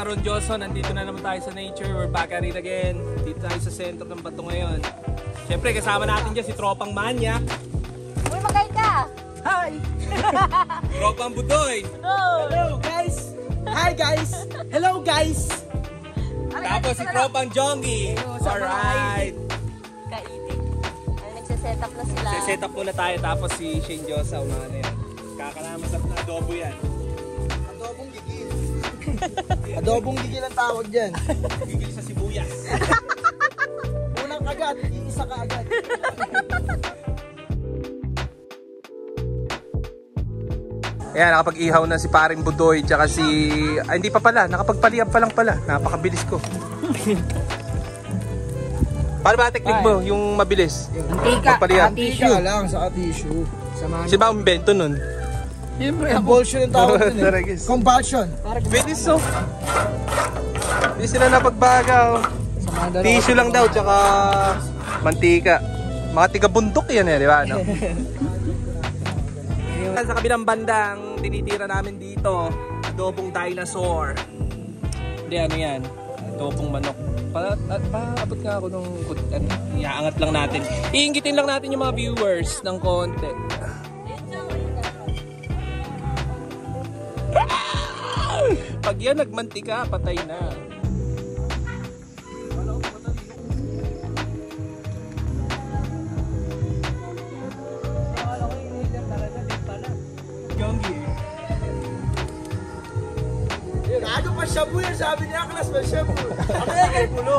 Karonjoso, nandito na naman tayo sa nature. We're back at it again. Dito tayo sa sentro ng bato ngayon. Siyempre, kasama natin dyan si Tropang Manyak. Uy, magay ka! Hi! Tropang Budoy. Hello guys! Hi guys! Hello guys! Tapos si Tropang Jongi. Alright. Kaitik. Ay, nagsiset up na sila. Set up muna tayo. Tapos si Shane Josa. Umano yan. Kakalamasap na adobo yan. Adobong gigil. Adobong gigil ang tawag dyan. Gigil sa sibuyas. Unang kagat, iisa ka agad. Ayan, nakapag-ihaw na si paring Budoy. Tsaka si... Ay, hindi pa pala. Nakapagpaliyab pa lang pala. Napakabilis ko. Paano ba technique mo? Yung mabilis? Antika. Antika lang sa tissue. Si ba ang invento nun? Siyempre, compulsion yung tawag dun eh. Compulsion. Bilis so. Hindi sila napagbagaw. Tissue lang daw, tsaka mantika. Mga tiga-bundok yan eh, di ba? No? Sa kabilang bandang tinitira namin dito, adobong dinosaur. Hindi, ano yan? Adobong manok. Paabot nga ako nung iaangat lang natin. Iinggitin lang natin yung mga viewers ng konti. Pag yan nagmantika, patay na. Gago pa shabu yan, sabi niya, class pa shabu. Ano yan kay Pulo?